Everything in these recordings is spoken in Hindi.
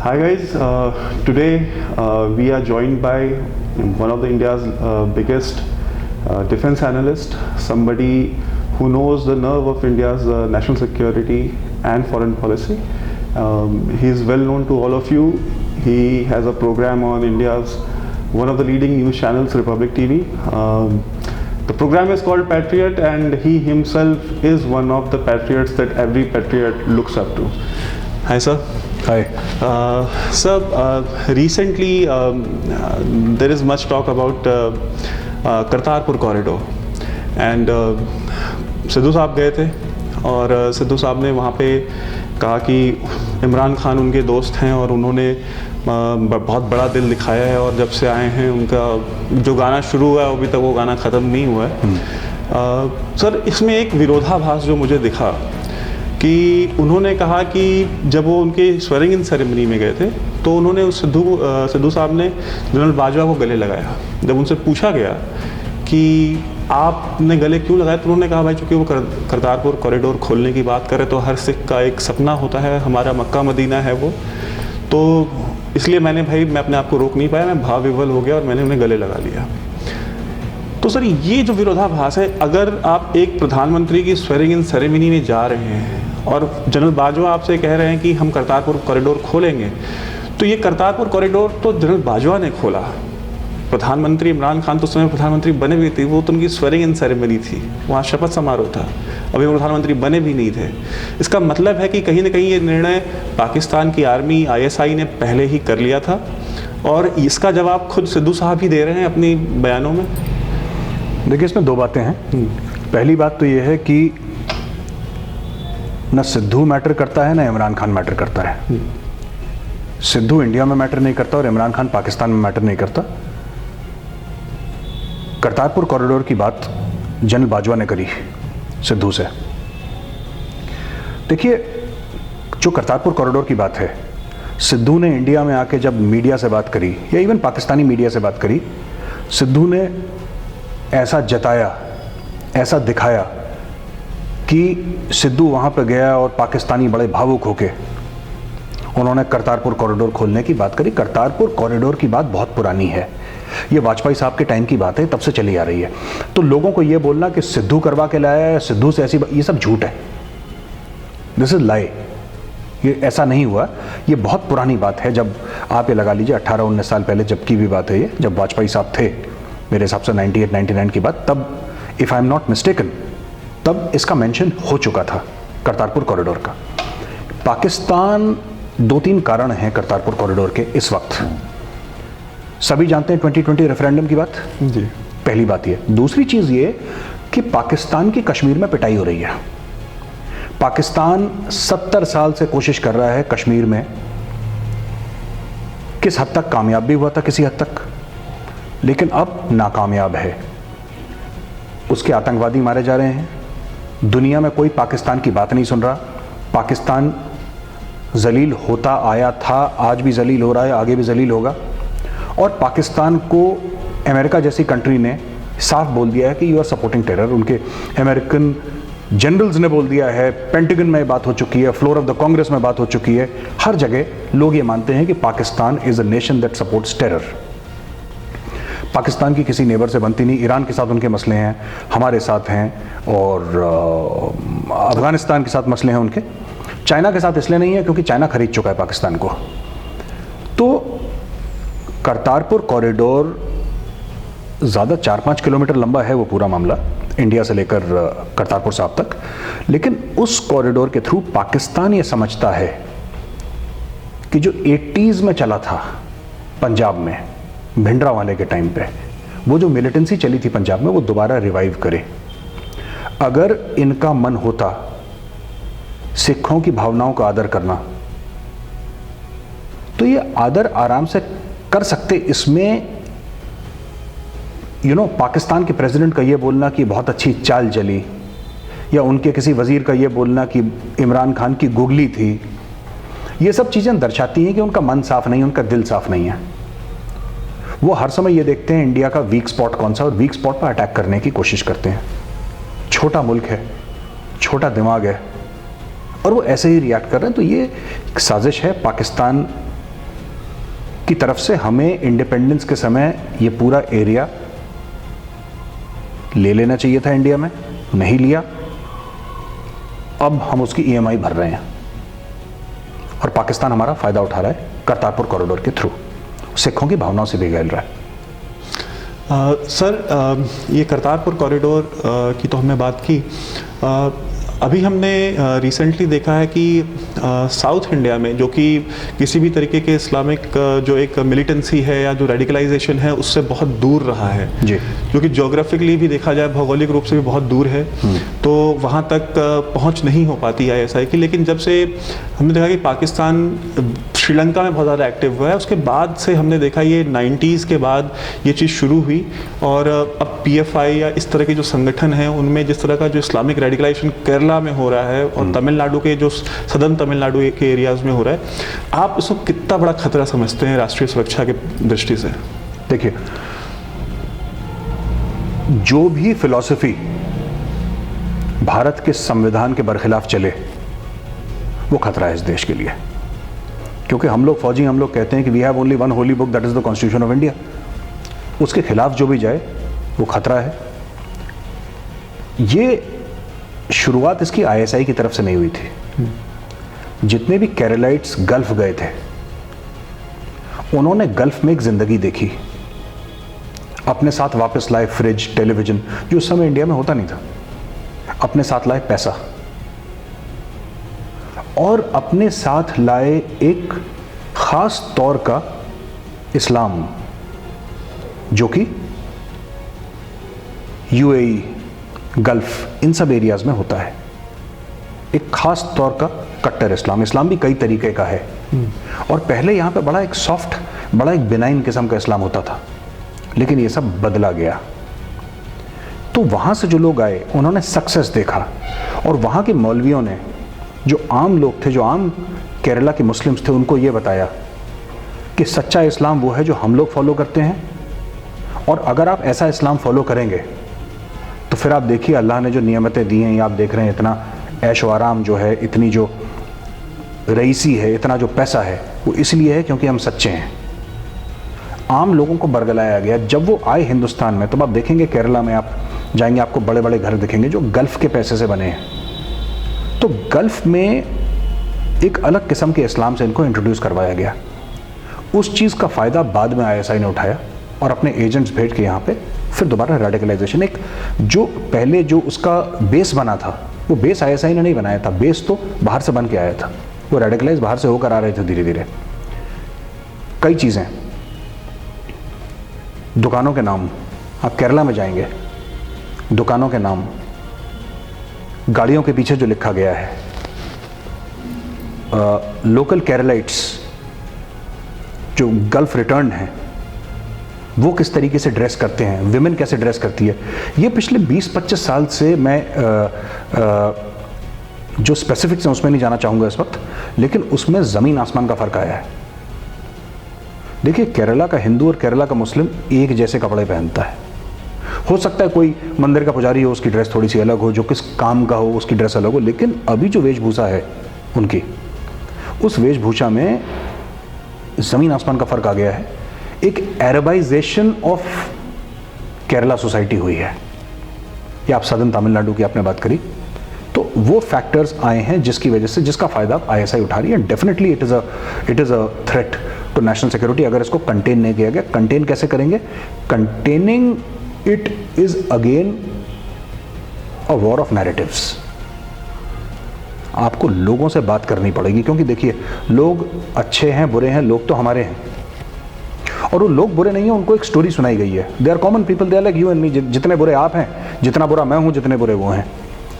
Hi guys, today we are joined by one of the India's biggest defense analyst, somebody who knows the nerve of India's national security and foreign policy. He is well known to all of you. He has a program on India's one of the leading news channels, Republic TV. The program is called Patriot, and he himself is one of the patriots that every patriot looks up to. Hi sir. Hi. Sir, recently there is much talk about Kartarpur corridor and Sidhu साहब गए थे और सिद्धू साहब ने वहाँ पे कहा कि इमरान खान उनके दोस्त हैं और उन्होंने बहुत बड़ा दिल दिखाया है और जब से आए हैं उनका जो गाना शुरू हुआ है अभी तक वो गाना ख़त्म नहीं हुआ है। सर, इसमें एक विरोधाभास जो मुझे दिखा कि उन्होंने कहा कि जब वो उनके स्वेरिंग इन सेरेमनी में गए थे तो उन्होंने उस सिद्धू साहब ने जनरल बाजवा को गले लगाया। जब उनसे पूछा गया कि आपने गले क्यों लगाया तो उन्होंने कहा भाई चूँकि वो करतारपुर कॉरिडोर खोलने की बात करे तो हर सिख का एक सपना होता है, हमारा मक्का मदीना है वो, तो इसलिए मैं अपने आप को रोक नहीं पाया, मैं भाव विवल हो गया और मैंने उन्हें गले लगा लिया। तो सर, ये जो विरोधाभास है, अगर आप एक प्रधानमंत्री की स्वेरिंग इन सेरेमनी में जा रहे हैं और जनरल बाजवा आपसे कह रहे हैं कि हम करतारपुर कॉरिडोर खोलेंगे, तो ये करतारपुर कॉरिडोर तो जनरल बाजवा ने खोला। प्रधानमंत्री इमरान खान तो उस समय प्रधानमंत्री बने भी थे, वो तो उनकी स्वेरिंग इन सेरेमनी थी, वहाँ शपथ समारोह था, अभी वो प्रधानमंत्री बने भी नहीं थे। इसका मतलब है कि कहीं ना कहीं ये निर्णय पाकिस्तान की आर्मी ISI ने पहले ही कर लिया था और इसका जवाब खुद सिद्धू साहब ही दे रहे हैं अपनी बयानों में। देखिए, इसमें दो बातें हैं। पहली बात तो ये है कि न सिद्धू मैटर करता है न इमरान खान मैटर करता है। सिद्धू इंडिया में मैटर नहीं करता और इमरान खान पाकिस्तान में मैटर नहीं करता। करतारपुर कॉरिडोर की बात जनरल बाजवा ने करी सिद्धू से। देखिए, जो करतारपुर कॉरिडोर की बात है, सिद्धू ने इंडिया में आके जब मीडिया से बात करी या इवन पाकिस्तानी मीडिया से बात करी, सिद्धू ने ऐसा जताया, ऐसा दिखाया कि सिद्धू वहाँ पर गया और पाकिस्तानी बड़े भावुक होके उन्होंने करतारपुर कॉरिडोर खोलने की बात करी। करतारपुर कॉरिडोर की बात बहुत पुरानी है, ये वाजपेयी साहब के टाइम की बात है, तब से चली आ रही है। तो लोगों को ये बोलना कि सिद्धू करवा के लाया है, सिद्धू से ऐसी, ये सब झूठ है। दिस इज लाई। ये ऐसा नहीं हुआ, ये बहुत पुरानी बात है। जब आप ये लगा लीजिए 18-19 साल पहले जब की भी बात है, ये जब वाजपेयी साहब थे, मेरे हिसाब से 98-99 की बात, तब if I am not mistaken तब इसका मेंशन हो चुका था करतारपुर कॉरिडोर का। पाकिस्तान, 2-3 कारण हैं करतारपुर कॉरिडोर के इस वक्त। सभी जानते हैं 2020 रेफरेंडम की बात जी। पहली बात ये। दूसरी चीज़ ये कि पाकिस्तान की कश्मीर में पिटाई हो रही है। पाकिस्तान 70 साल से कोशिश कर रहा है कश्मीर में, किस हद तक कामयाब भी हुआ था किसी हद तक, लेकिन अब नाकामयाब है। उसके आतंकवादी मारे जा रहे हैं, दुनिया में कोई पाकिस्तान की बात नहीं सुन रहा। पाकिस्तान जलील होता आया था, आज भी जलील हो रहा है, आगे भी जलील होगा। और पाकिस्तान को अमेरिका जैसी कंट्री ने साफ बोल दिया है कि यू आर सपोर्टिंग टेरर। उनके अमेरिकन जनरल्स ने बोल दिया है, पेंटागन में बात हो चुकी है, फ्लोर ऑफ द कांग्रेस में बात हो चुकी है, हर जगह लोग ये मानते हैं कि Pakistan is a nation that supports terror. Pakistan की किसी नेबर से बनती नहीं। ईरान के साथ उनके मसले हैं, हमारे साथ हैं, और अफगानिस्तान के साथ मसले हैं उनके। चाइना के साथ इसलिए नहीं है क्योंकि चाइना खरीद चुका है पाकिस्तान को। तो करतारपुर कॉरिडोर ज़्यादा 4-5 किलोमीटर लंबा है वो पूरा मामला, इंडिया से लेकर करतारपुर साहब तक। लेकिन उस कॉरिडोर के थ्रू पाकिस्तान ये समझता है कि जो 80s में चला था पंजाब में, भिंडरावाले के टाइम पे, वो जो मिलिटेंसी चली थी पंजाब में, वो दोबारा रिवाइव करे। अगर इनका मन होता सिखों की भावनाओं का आदर करना, तो ये आदर आराम से कर सकते। इसमें पाकिस्तान के प्रेसिडेंट का ये बोलना कि बहुत अच्छी चाल चली, या उनके किसी वजीर का ये बोलना कि इमरान खान की गुगली थी, ये सब चीज़ें दर्शाती हैं कि उनका मन साफ नहीं, उनका दिल साफ नहीं है। वो हर समय ये देखते हैं इंडिया का वीक स्पॉट कौन सा, और वीक स्पॉट पर अटैक करने की कोशिश करते हैं। छोटा मुल्क है, छोटा दिमाग है, और वो ऐसे ही रिएक्ट कर रहे हैं। तो ये एक साजिश है पाकिस्तान की तरफ से हमें इंडिपेंडेंस के समय ये पूरा एरिया ले लेना चाहिए था इंडिया में, नहीं लिया। अब हम उसकी ईएमआई भर रहे हैं और पाकिस्तान हमारा फायदा उठा रहा है करतारपुर कॉरिडोर के थ्रू, सिखों की भावनाओं से भी खेल रहा है। सर, ये करतारपुर कॉरिडोर की तो हमने बात की। अभी हमने रिसेंटली देखा है कि साउथ इंडिया में, जो कि किसी भी तरीके के इस्लामिक जो एक मिलिटेंसी है या जो रेडिकलाइजेशन है उससे बहुत दूर रहा है जी, जो कि ज्योग्राफिकली भी देखा जाए, भौगोलिक रूप से भी बहुत दूर है, तो वहाँ तक पहुँच नहीं हो पाती आईएसआई की। लेकिन जब से हमने देखा कि पाकिस्तान श्रीलंका में बहुत ज़्यादा एक्टिव हुआ है, उसके बाद से हमने देखा ये 90s के बाद ये चीज़ शुरू हुई। और अब पीएफआई या इस तरह के जो संगठन हैं उनमें जिस तरह का जो इस्लामिक रेडिकलाइजेशन केरला में हो रहा है और तमिलनाडु के जो सदर्न तमिलनाडु के एरियाज़ में हो रहा है, आप इसको कितना बड़ा खतरा समझते हैं राष्ट्रीय सुरक्षा के दृष्टि से? देखिए, जो भी फिलॉसफी भारत के संविधान के बरखिलाफ चले वो खतरा है इस देश के लिए, क्योंकि हम लोग फौजी, हम लोग कहते हैं कि we have only one holy book that is the constitution of India. उसके खिलाफ जो भी जाए वो खतरा है। ये शुरुआत इसकी आईएसआई की तरफ से नहीं हुई थी। जितने भी केरलाइट्स गल्फ गए थे उन्होंने गल्फ में एक जिंदगी देखी, अपने साथ वापस लाए फ्रिज, टेलीविजन, जो उस समय इंडिया में होता नहीं था, अपने साथ लाए पैसा और अपने साथ लाए एक खास तौर का इस्लाम जो कि यूएई, गल्फ, इन सब एरियाज में होता है। एक खास तौर का कट्टर इस्लाम। इस्लाम भी कई तरीके का है और पहले यहाँ पे बड़ा एक सॉफ्ट, बड़ा एक बिनाइन किस्म का इस्लाम होता था, लेकिन ये सब बदला गया। तो वहाँ से जो लोग आए उन्होंने सक्सेस देखा और वहाँ के मौलवियों ने, जो आम लोग थे, जो आम केरला के मुस्लिम्स थे, उनको ये बताया कि सच्चा इस्लाम वो है जो हम लोग फॉलो करते हैं, और अगर आप ऐसा इस्लाम फॉलो करेंगे तो फिर आप देखिए अल्लाह ने जो नियमतें दी हैं, आप देख रहे हैं इतना ऐश व आराम जो है, इतनी जो रईसी है, इतना जो पैसा है, वो इसलिए है क्योंकि हम सच्चे हैं। आम लोगों को बरगलाया गया। जब वो आए हिंदुस्तान में, तो आप देखेंगे केरला में आप जाएंगे, आपको बड़े बड़े घर दिखेंगे जो गल्फ के पैसे से बने हैं। तो गल्फ में एक अलग किस्म के इस्लाम से इनको इंट्रोड्यूस करवाया गया। उस चीज़ का फ़ायदा बाद में आईएसआई ने उठाया और अपने एजेंट्स भेज के यहाँ पे फिर दोबारा रेडिकलाइजेशन, एक जो पहले जो उसका बेस बना था, वो बेस आईएसआई ने नहीं बनाया था, बेस तो बाहर से बन के आया था। वो रेडिकलाइज बाहर से होकर आ रहे थे धीरे धीरे। कई चीज़ें, दुकानों के नाम, आप केरला में जाएंगे, दुकानों के नाम, गाड़ियों के पीछे जो लिखा गया है, लोकल केरलाइट्स जो गल्फ रिटर्न हैं वो किस तरीके से ड्रेस करते हैं, विमेन कैसे ड्रेस करती है, ये पिछले 20-25 साल से मैं जो स्पेसिफिक्स हैं उसमें नहीं जाना चाहूँगा इस वक्त, लेकिन उसमें ज़मीन आसमान का फ़र्क आया है। देखिए, केरला का हिंदू और केरला का मुस्लिम एक जैसे कपड़े पहनता है। हो सकता है कोई मंदिर का पुजारी हो, उसकी ड्रेस थोड़ी सी अलग हो, जो किस काम का हो उसकी ड्रेस अलग हो, लेकिन अभी जो वेशभूषा है उनकी, उस वेशभूषा में ज़मीन आसमान का फ़र्क आ गया है। एक अरबाइजेशन ऑफ केरला सोसाइटी हुई है। या आप सदर्न तमिलनाडु की आपने बात करी, तो वो फैक्टर्स आए हैं जिसकी वजह से, जिसका फ़ायदा आईएसआई उठा रही है। Definitely it is a threat to national security अगर इसको कंटेन नहीं किया गया। कंटेन कैसे करेंगे? Containing it is again a war of narratives. आपको लोगों से बात करनी पड़ेगी, क्योंकि देखिए, लोग अच्छे हैं, बुरे हैं, लोग तो हमारे हैं, और वो लोग बुरे नहीं हैं, उनको एक स्टोरी सुनाई गई है। They are common people, they are like you and me. जितने बुरे आप हैं, जितना बुरा मैं हूँ, जितने बुरे वो हैं,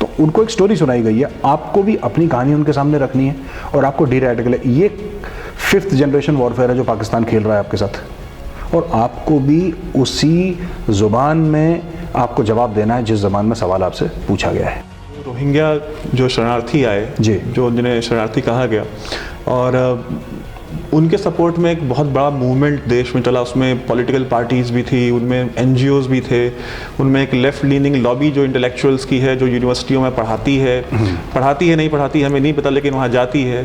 तो उनको एक स्टोरी सुनाई गई है। आपको भी अपनी कहानी उनके सामने रखनी है और आपको डीरेडिकल, ये 5th जनरेशन वॉरफेयर है जो पाकिस्तान खेल रहा है आपके साथ, और आपको भी उसी ज़ुबान में आपको जवाब देना है जिस ज़बान में सवाल आपसे पूछा गया है। रोहिंग्या जो शरणार्थी आए जी, जो जिन्हें शरणार्थी कहा गया, और उनके सपोर्ट में एक बहुत बड़ा मूवमेंट देश में चला। उसमें पॉलिटिकल पार्टीज़ भी थी, उनमें एनजीओज़ भी थे, उनमें एक लेफ्ट लीनिंग लॉबी जो इंटेलेक्चुअल्स की है, जो यूनिवर्सिटियों में पढ़ाती है नहीं पढ़ाती हमें नहीं पता, लेकिन वहाँ जाती है।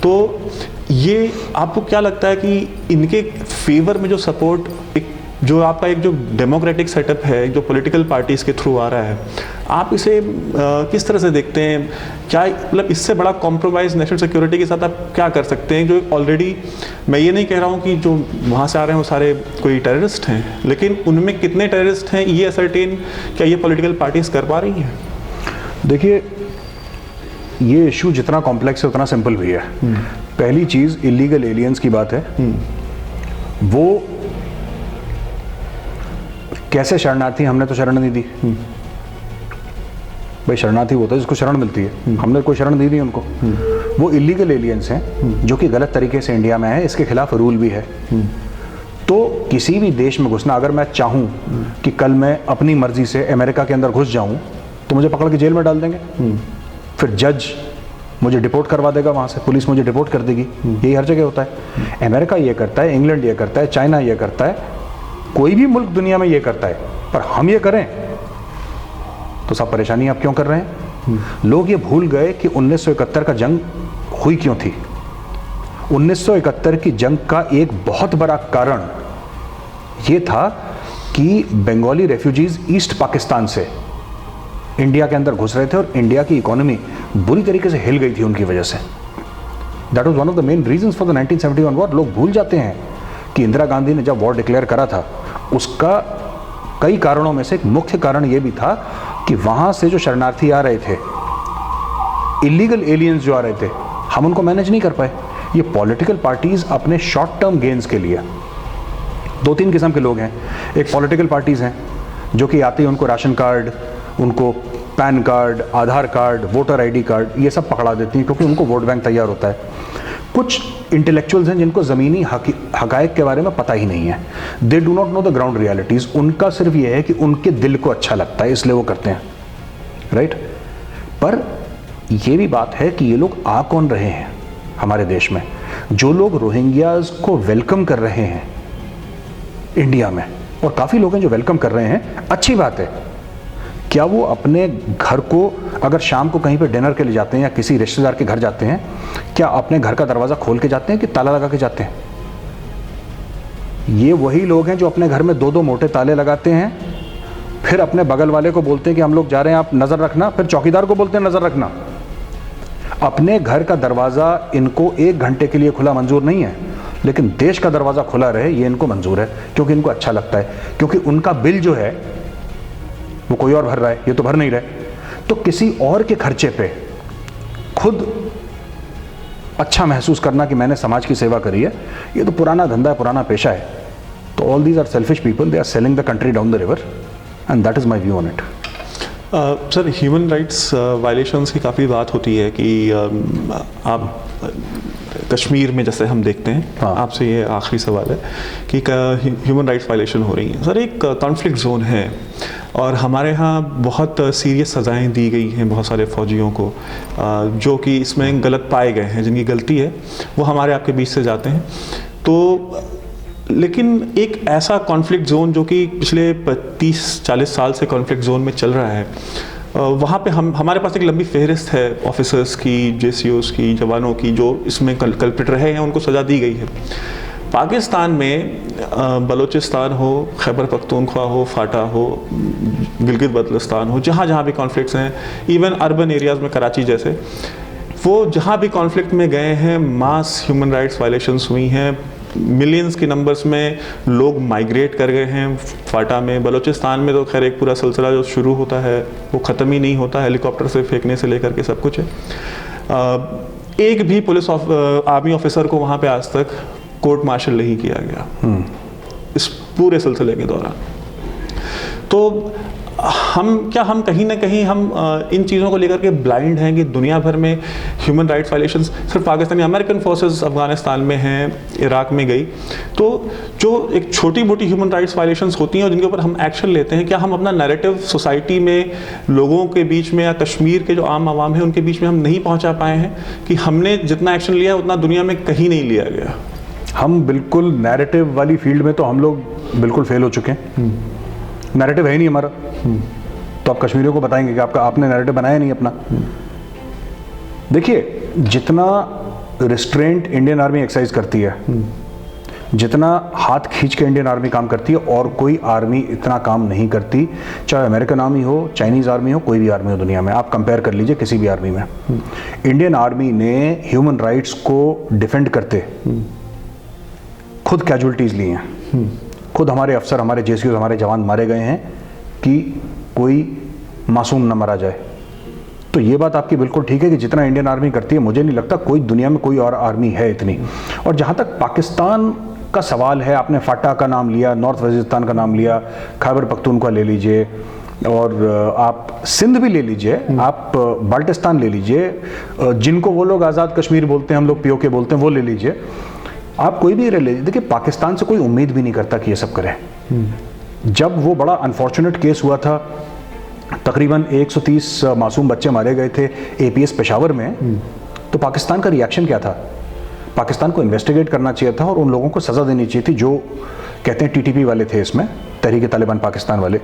तो ये आपको क्या लगता है कि इनके फेवर में जो सपोर्ट, एक जो आपका एक जो डेमोक्रेटिक सेटअप है, जो पॉलिटिकल पार्टीज के थ्रू आ रहा है, आप इसे किस तरह से देखते हैं? क्या मतलब इससे बड़ा कॉम्प्रोमाइज़ नेशनल सिक्योरिटी के साथ आप क्या कर सकते हैं? जो ऑलरेडी, मैं ये नहीं कह रहा हूँ कि जो वहाँ से आ रहे हैं वो सारे कोई टेररिस्ट हैं, लेकिन उनमें कितने टेररिस्ट हैं ये असरटेन क्या ये पॉलिटिकल पार्टीज कर पा रही हैं? देखिए, ये इशू जितना कॉम्प्लेक्स है उतना सिंपल भी है। पहली चीज़ इलीगल एलियंस की बात है। वो कैसे शरणार्थी? हमने तो शरण नहीं दी भाई। शरणार्थी वो था जिसको शरण मिलती है, हमने कोई शरण दी नहीं उनको। वो इलीगल एलियंस हैं जो कि गलत तरीके से इंडिया में है, इसके खिलाफ रूल भी है। तो किसी भी देश में घुसना, अगर मैं चाहूँ कि कल मैं अपनी मर्जी से अमेरिका के अंदर घुस जाऊँ तो मुझे पकड़ के जेल में डाल देंगे, फिर जज मुझे डिपोर्ट करवा देगा वहाँ से, पुलिस मुझे डिपोर्ट कर देगी। यही हर जगह होता है। अमेरिका ये करता है, इंग्लैंड ये करता है, चाइना ये करता है, कोई भी मुल्क दुनिया में ये करता है। पर हम ये करें तो सब परेशानी आप क्यों कर रहे हैं? लोग ये भूल गए कि 1971 का जंग हुई क्यों थी। 1971 की जंग का एक बहुत बड़ा कारण ये था कि बंगाली रेफ्यूजीज ईस्ट पाकिस्तान से इंडिया के अंदर घुस रहे थे और इंडिया की इकोनॉमी बुरी तरीके से हिल गई थी उनकी वजह से। That was one of the main reasons for the 1971 war. लोग भूल जाते हैं कि इंदिरा गांधी ने जब वॉर डिक्लेयर करा था, उसका कई कारणों में से एक मुख्य कारण यह भी था कि वहां से जो शरणार्थी आ रहे थे, इलीगल एलियंस जो आ रहे थे, हम उनको मैनेज नहीं कर पाए। ये पॉलिटिकल पार्टीज अपने शॉर्ट टर्म गेन्स के लिए, दो तीन किस्म के लोग हैं। एक पॉलिटिकल पार्टीज हैं जो कि आते ही उनको राशन कार्ड, उनको पैन कार्ड, आधार कार्ड, वोटर आईडी कार्ड, ये सब पकड़ा देती हैं क्योंकि उनको वोट बैंक तैयार होता है। कुछ इंटेलेक्चुअल्स हैं जिनको ज़मीनी हकायक के बारे में पता ही नहीं है। They do not know the ground realities. उनका सिर्फ ये है कि उनके दिल को अच्छा लगता है इसलिए वो करते हैं, राइट। पर ये भी बात है कि ये लोग आ कौन रहे हैं हमारे देश में? जो लोग रोहिंग्याज को वेलकम कर रहे हैं इंडिया में, और काफ़ी लोग हैं जो वेलकम कर रहे हैं, अच्छी बात है। क्या वो अपने घर को अगर शाम को कहीं पे डिनर के लिए जाते हैं या किसी रिश्तेदार के घर जाते हैं, क्या अपने घर का दरवाज़ा खोल के जाते हैं कि ताला लगा के जाते हैं? ये वही लोग हैं जो अपने घर में दो दो मोटे ताले लगाते हैं, फिर अपने बगल वाले को बोलते हैं कि हम लोग जा रहे हैं, आप नज़र रखना, फिर चौकीदार को बोलते हैं नज़र रखना। अपने घर का दरवाज़ा इनको 1 घंटे के लिए खुला मंजूर नहीं है, लेकिन देश का दरवाज़ा खुला रहे ये इनको मंजूर है, क्योंकि इनको अच्छा लगता है, क्योंकि उनका बिल जो है वो कोई और भर रहा है, ये तो भर नहीं रहे। तो किसी और के खर्चे पे खुद अच्छा महसूस करना कि मैंने समाज की सेवा करी है, ये तो पुराना धंधा है, पुराना पेशा है। तो all these are selfish people, they are selling the country down the river, and that is my view on it. Sir, human rights violations की काफ़ी बात होती है कि आप कश्मीर में जैसे हम देखते हैं। हाँ। आपसे ये आखिरी सवाल है कि ह्यूमन राइट्स वायलेशन हो रही हैं। सर, एक कॉन्फ्लिक्ट जोन है और हमारे यहाँ बहुत सीरियस सज़ाएं दी गई हैं बहुत सारे फ़ौजियों को जो कि इसमें गलत पाए गए हैं, जिनकी गलती है वो हमारे आपके बीच से जाते हैं। तो लेकिन एक ऐसा कॉन्फ्लिक्ट जोन जो कि पिछले 30-40 साल से कॉन्फ्लिक्ट जोन में चल रहा है, वहाँ पे हमारे पास एक लंबी फहरिस्त है ऑफिसर्स की, जेसीओस की, जवानों की, जो इसमें कल्प्रिट रहे हैं, उनको सज़ा दी गई है। पाकिस्तान में बलूचिस्तान हो, खैबर पख्तूनख्वा हो, फाटा हो, गिलगित बल्तिस्तान हो, जहाँ जहाँ भी कॉन्फ्लिक्ट्स हैं, इवन अर्बन एरियाज़ में कराची जैसे, वो जहाँ भी कॉन्फ्लिक्ट में गए हैं, मास ह्यूमन राइट्स वायलेशंस हुई हैं। मिलियंस के नंबर्स में लोग माइग्रेट कर गए हैं फाटा में। बलूचिस्तान में तो खैर एक पूरा सिलसिला जो शुरू होता है वो ख़त्म ही नहीं होता, हेलीकॉप्टर से फेंकने से लेकर के सब कुछ है। एक भी पुलिस आर्मी ऑफिसर को वहाँ पे आज तक कोर्ट मार्शल नहीं किया गया इस पूरे सिलसिले के दौरान। तो हम कहीं ना कहीं हम इन चीज़ों को लेकर के ब्लाइंड हैं कि दुनिया भर में ह्यूमन राइट्स वायलेशंस सिर्फ पाकिस्तानी, अमेरिकन फोर्सेस अफगानिस्तान में हैं, इराक में गई, तो जो एक छोटी मोटी ह्यूमन राइट्स वायलेशंस होती हैं और जिनके ऊपर हम एक्शन लेते हैं, क्या हम अपना नैरेटिव सोसाइटी में लोगों के बीच में या कश्मीर के जो आम आवाम है उनके बीच में हम नहीं पहुँचा पाए हैं कि हमने जितना एक्शन लिया है उतना दुनिया में कहीं नहीं लिया गया? हम बिल्कुल नैरेटिव वाली फील्ड में तो हम लोग बिल्कुल फेल हो चुके हैं। नैरेटिव है ही नहीं हमारा। तो आप कश्मीरियों को बताएंगे कि आपने नैरेटिव बनाया नहीं अपना। देखिए, जितना रिस्ट्रेंट इंडियन आर्मी एक्सरसाइज करती है जितना हाथ खींच के इंडियन आर्मी काम करती है और कोई आर्मी इतना काम नहीं करती, चाहे अमेरिकन आर्मी हो, चाइनीज़ आर्मी हो, कोई भी आर्मी हो दुनिया में, आप कंपेयर कर लीजिए किसी भी आर्मी में। इंडियन आर्मी ने ह्यूमन राइट्स को डिफेंड करते खुद कैजुअलिटीज़ ली हैं, खुद हमारे अफसर, हमारे जेसीओ, हमारे जवान मारे गए हैं कि कोई मासूम न मारा जाए। तो ये बात आपकी बिल्कुल ठीक है कि जितना इंडियन आर्मी करती है, मुझे नहीं लगता कोई दुनिया में कोई और आर्मी है इतनी। और जहाँ तक पाकिस्तान का सवाल है, आपने फाटा का नाम लिया, नॉर्थ वजीरिस्तान का नाम लिया, खैबर पख्तूनख्वा ले लीजिए, और आप सिंध भी ले लीजिए, आप बाल्टिस्तान ले लीजिए, जिनको वो लोग आज़ाद कश्मीर बोलते हैं, हम लोग पीओके बोलते हैं, वो ले लीजिए, आप कोई भी ले लीजिए। देखिए, पाकिस्तान से कोई उम्मीद भी नहीं करता कि ये सब करे। जब वो बड़ा अनफॉर्चुनेट केस हुआ था, तकरीबन 130 मासूम बच्चे मारे गए थे एपीएस पेशावर में, तो पाकिस्तान का रिएक्शन क्या था? पाकिस्तान को इन्वेस्टिगेट करना चाहिए था और उन लोगों को सज़ा देनी चाहिए थी जो कहते हैं टीटीपी वाले थे, इसमें तहरीक तालिबान पाकिस्तान वाले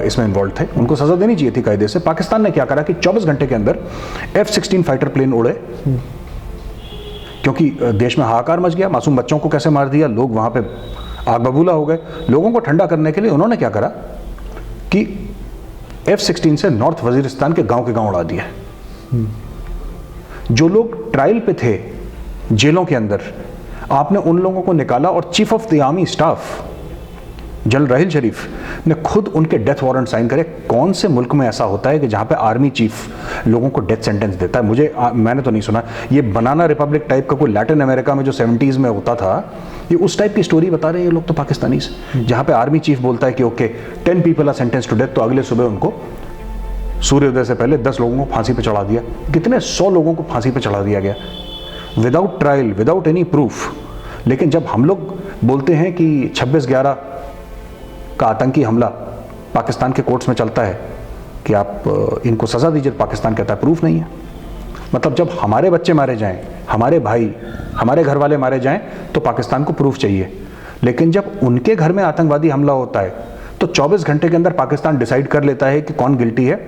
इसमें इन्वॉल्व थे, उनको सज़ा देनी चाहिए थी कायदे से। पाकिस्तान ने क्या करा कि 24 घंटे के अंदर F-16 फाइटर प्लेन उड़े, क्योंकि देश में हाहाकार मच गया, मासूम बच्चों को कैसे मार दिया, लोग वहाँ पे आग बबूला हो गए। लोगों को ठंडा करने के लिए उन्होंने क्या करा कि F-16 से नॉर्थ वजीरिस्तान के गांव उड़ा दिया। जो लोग ट्रायल पे थे जेलों के अंदर, आपने उन लोगों को निकाला और chief of the army staff general Raheel Sharif ने खुद उनके डेथ वारंट साइन करे। कौन से मुल्क में ऐसा होता है कि जहां पे आर्मी चीफ लोगों को डेथ सेंटेंस देता है? मैंने तो नहीं सुना। ये बनाना रिपब्लिक टाइप का कोई लैटिन अमेरिका में जो 70s में होता था, ये उस टाइप की स्टोरी बता रहे हैं ये लोग तो पाकिस्तानीज, जहां पे आर्मी चीफ बोलता है कि okay 10 people are sentence to death, तो अगले सुबह उनको सूर्योदय से पहले 10 लोगों को फांसी पे चढ़ा दिया। कितने 100 लोगों को फांसी पे चढ़ा दिया गया without trial, without any proof. लेकिन जब हम लोग बोलते हैं कि 26/11 का आतंकी हमला पाकिस्तान के कोर्ट्स में चलता है कि आप इनको सज़ा दीजिए, पाकिस्तान कहता है प्रूफ नहीं है। मतलब जब हमारे बच्चे मारे जाएं, हमारे भाई, हमारे घर वाले मारे जाएं, तो पाकिस्तान को प्रूफ चाहिए। लेकिन जब उनके घर में आतंकवादी हमला होता है तो 24 घंटे के अंदर पाकिस्तान डिसाइड कर लेता है कि कौन गिल्टी है।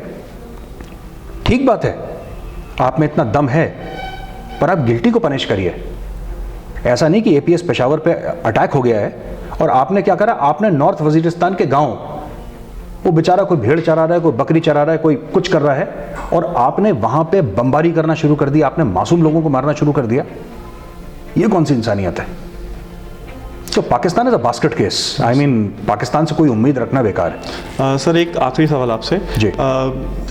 ठीक बात है, आप में इतना दम है, पर आप गिल्टी को पनिश करिए। ऐसा नहीं कि एपीएस पेशावर पे अटैक हो गया है और आपने क्या करा, आपने नॉर्थ वजीरिस्तान के गांव, वो बेचारा कोई भेड़ चरा रहा है, कोई बकरी चरा रहा है, कोई कुछ कर रहा है, और आपने वहां पे बमबारी करना शुरू कर दी, आपने मासूम लोगों को मारना शुरू कर दिया। ये कौन सी इंसानियत है? तो Pakistan is a basket case. I mean Pakistan से कोई उम्मीद रखना बेकार है। सर, एक आखिरी सवाल आपसे जी।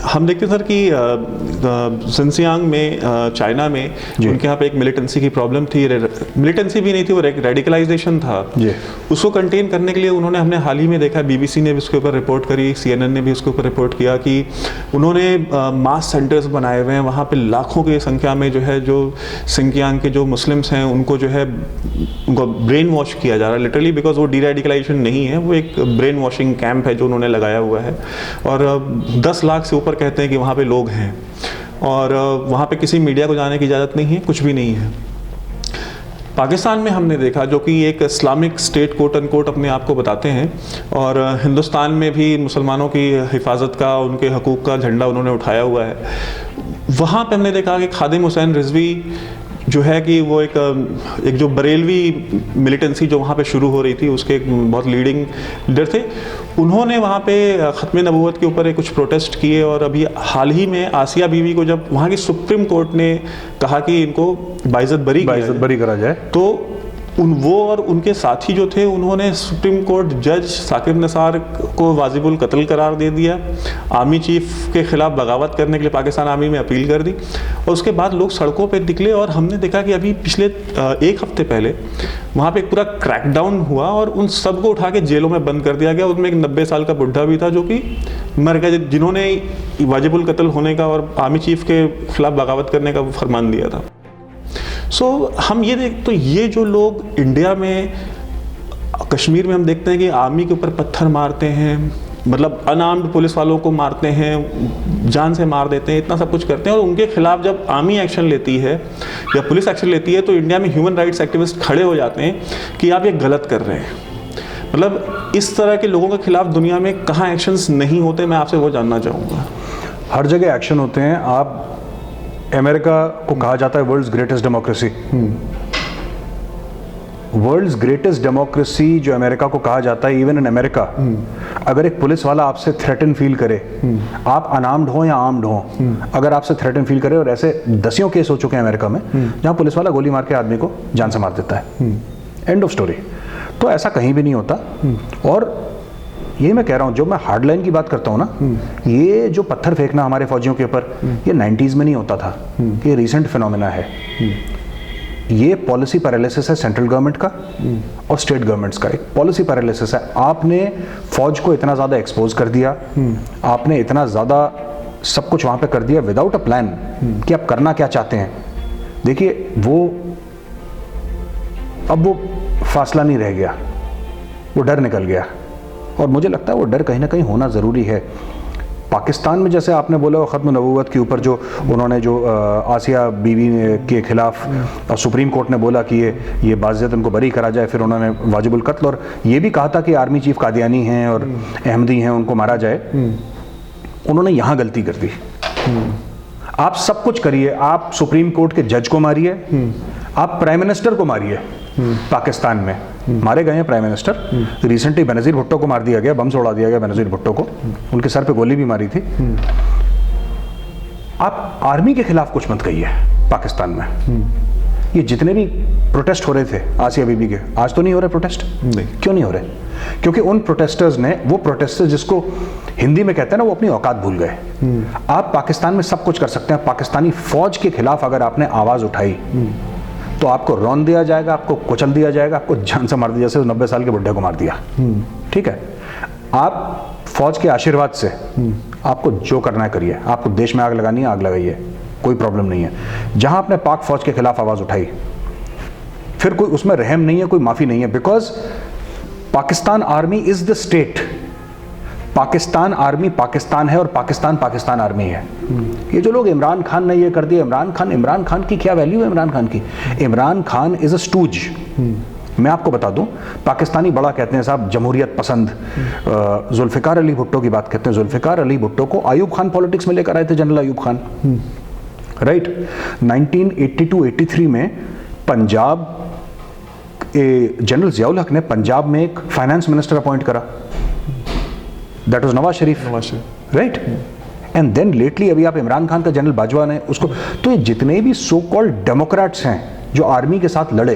हम देखते हैं सर कि सिंसियांग में, चाइना में, उनके यहाँ पे एक मिलिटेंसी की प्रॉब्लम थी। मिलिटेंसी भी नहीं थी, वो रेडिकलाइजेशन था जी। उसको कंटेन करने के लिए उन्होंने, हमने हाल ही में देखा, बीबीसी ने भी उसके ऊपर रिपोर्ट करी, CNN ने भी उसके ऊपर रिपोर्ट किया कि उन्होंने मास सेंटर्स बनाए हुए हैं वहाँ पे लाखों की संख्या में जो है, जो सिंकियांग के जो मुस्लिम्स हैं उनको जो है उनको ब्रेन वॉश किया जा रहा है लिटरली, बिकॉज वो डीरेडिकलाइजेशन नहीं है, वो एक ब्रेन वॉशिंग कैंप है जो उन्होंने लगाया हुआ है। और 10 लाख से ऊपर कहते हैं कि वहाँ पे लोग हैं, और वहाँ पे किसी मीडिया को जाने की इजाज़त नहीं है, कुछ भी नहीं है। पाकिस्तान में हमने देखा, जो कि एक इस्लामिक स्टेट कोट अनकोट अपने आप को बताते हैं, और हिंदुस्तान में भी मुसलमानों की हिफाजत का, उनके हकूक़ का झंडा उन्होंने उठाया हुआ है। वहाँ पे हमने देखा कि खादिम हुसैन रिजवी जो है कि वो एक जो बरेलवी मिलिटेंसी जो वहाँ पे शुरू हो रही थी, उसके एक बहुत लीडिंग लीडर थे। उन्होंने वहाँ पे ख़त्म नबूवत के ऊपर कुछ प्रोटेस्ट किए, और अभी हाल ही में आसिया बीवी को जब वहाँ की सुप्रीम कोर्ट ने कहा कि इनको बाइज़्ज़त बरी करा जाए, तो वो और उनके साथी जो थे, उन्होंने सुप्रीम कोर्ट जज साकिब निसार को वाजिबुल कत्ल करार दे दिया। आर्मी चीफ के खिलाफ बगावत करने के लिए पाकिस्तान आर्मी में अपील कर दी, और उसके बाद लोग सड़कों पे निकले। और हमने देखा कि अभी पिछले 1 हफ्ते पहले वहाँ पे एक पूरा क्रैकडाउन हुआ और उन सबको उठा के जेलों में बंद कर दिया गया। उनमें एक 90 साल का बुढ़ा भी था जो कि मर गया, जिन्होंने वाजिबुल कत्ल होने का और आर्मी चीफ के खिलाफ बगावत करने का फरमान दिया था। हम ये देख, तो ये जो लोग इंडिया में, कश्मीर में हम देखते हैं कि आर्मी के ऊपर पत्थर मारते हैं, मतलब अनआर्म्ड पुलिस वालों को मारते हैं, जान से मार देते हैं, इतना सब कुछ करते हैं, और उनके खिलाफ जब आर्मी एक्शन लेती है या पुलिस एक्शन लेती है तो इंडिया में ह्यूमन राइट्स एक्टिविस्ट खड़े हो जाते हैं कि आप ये गलत कर रहे हैं। मतलब इस तरह के लोगों के खिलाफ दुनिया में कहाँ एक्शंस नहीं होते, मैं आपसे वो जानना चाहूँगा। हर जगह एक्शन होते हैं। आप, अमेरिका को कहा जाता है world's greatest democracy, world's greatest democracy जो अमेरिका को कहा जाता है, इवन इन अमेरिका, अगर एक पुलिस वाला आपसे थ्रेटन फील करे, आप अनार्म्ड हो या आर्म्ड हो, अगर आपसे थ्रेटन फील करे, और ऐसे दसियों केस हो चुके हैं अमेरिका में जहां पुलिस वाला गोली मार के आदमी को जान से मार देता है, एंड ऑफ स्टोरी। तो ऐसा कहीं भी नहीं होता। और ये मैं कह रहा हूँ, जो मैं हार्डलाइन की बात करता हूँ ना, ये जो पत्थर फेंकना हमारे फौजियों के ऊपर, ये 90s में नहीं होता था, ये रिसेंट फिनोमेना है। ये पॉलिसी पैरालिसिस है सेंट्रल गवर्नमेंट का और स्टेट गवर्नमेंट्स का, एक पॉलिसी पैरालिसिस है। आपने फौज को इतना ज़्यादा एक्सपोज कर दिया, आपने इतना ज़्यादा सब कुछ वहाँ पे कर दिया विदाउट अ प्लान कि आप करना क्या चाहते हैं। देखिए अब वो फासला नहीं रह गया, वो डर निकल गया, और मुझे लगता है वो डर कहीं ना कहीं होना ज़रूरी है। पाकिस्तान में जैसे आपने बोला ख़त्म नबूवत के ऊपर जो उन्होंने जो आसिया बीवी के खिलाफ सुप्रीम कोर्ट ने बोला कि ये बाज़ियत उनको बरी करा जाए, फिर उन्होंने वाजिबुल कत्ल, और ये भी कहा था कि आर्मी चीफ कादियानी हैं और अहमदी हैं, उनको मारा जाए। उन्होंने यहाँ गलती कर दी। आप सब कुछ करिए, आप सुप्रीम कोर्ट के जज को मारिए, आप प्राइम मिनिस्टर को मारिए। पाकिस्तान में मारे गए हैं prime minister, recently Benazir Bhutto को मार दिया गया, बम से उड़ा दिया गया बेनज़ीर भुट्टो को, उनके सर पे गोली भी मारी थी। आप आर्मी के खिलाफ कुछ मत कहिए पाकिस्तान में। ये जितने भी प्रोटेस्ट हो रहे थे आसिया बीबी के, आज तो नहीं हो रहे प्रोटेस्ट? नहीं। क्यों नहीं हो रहे? क्योंकि उन प्रोटेस्टर्स ने, वो प्रोटेस्टर्स जिसको हिंदी में कहते हैं ना, वो अपनी औकात भूल गए। आप पाकिस्तान में सब कुछ कर सकते हैं, पाकिस्तानी फौज के खिलाफ अगर आपने आवाज उठाई तो आपको रौंद दिया जाएगा, आपको कुचल दिया जाएगा, आपको जान से मार दिया, जैसे 90 साल के बुढ़े को मार दिया। ठीक है, आप फौज के आशीर्वाद से आपको जो करना है करिए, आपको देश में आग लगानी है आग लगाइए, कोई प्रॉब्लम नहीं है। जहां आपने पाक फौज के खिलाफ आवाज उठाई, फिर कोई उसमें रहम नहीं है, कोई माफी नहीं है, because Pakistan army is the state. Pakistan army Pakistan है और पाकिस्तान पाकिस्तान आर्मी है। ये जो लोग इमरान खान ने ये कर दिया, इमरान खान की क्या वैल्यू है? इमरान खान की, Imran Khan is a stooge. मैं आपको बता दूं, पाकिस्तानी बड़ा कहते हैं साहब जमहूरियत पसंद, जुल्फिकार अली भुट्टो की बात करते हैं। जुल्फिकार अली भुट्टो को आयूब खान पॉलिटिक्स में लेकर आए थे, जनरल आयूब खान, राइट। 1982-83 में पंजाब, जनरल जियाउल हक ने पंजाब में एक फाइनेंस मिनिस्टर अपॉइंट करा, that was Nawaz Sharif, right. And then lately अभी आप इमरान खान का जनरल बाजवा ने उसको, तो ये जितने भी सो कॉल्ड डेमोक्रेट्स हैं जो आर्मी के साथ लड़े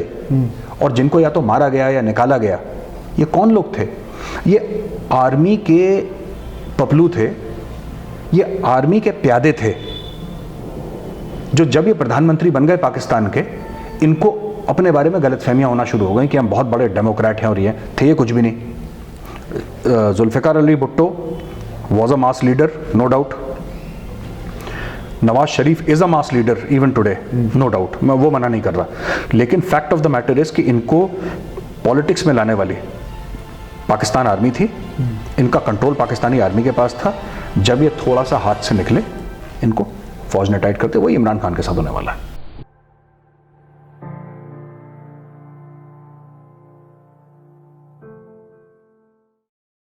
और जिनको या तो मारा गया या निकाला गया, ये कौन लोग थे? ये आर्मी के पपलू थे, ये आर्मी के प्यादे थे, जो जब ये प्रधानमंत्री बन गए पाकिस्तान के, इनको अपने बारे में गलतफहमियां होना शुरू हो गई कि हम बहुत बड़े डेमोक्रेट हैं, और ये थे ये कुछ भी नहीं। Zulfikar Ali Bhutto was a mass leader, no doubt. Nawaz Sharif is a mass leader even today, no doubt, मैं वो मना नहीं कर रहा, लेकिन fact of the matter is कि इनको पॉलिटिक्स में लाने वाली पाकिस्तान आर्मी थी, इनका कंट्रोल पाकिस्तानी आर्मी के पास था। जब ये थोड़ा सा हाथ से निकले, इनको फौज ने टाइट करते, वही इमरान खान के साथ होने वाला है।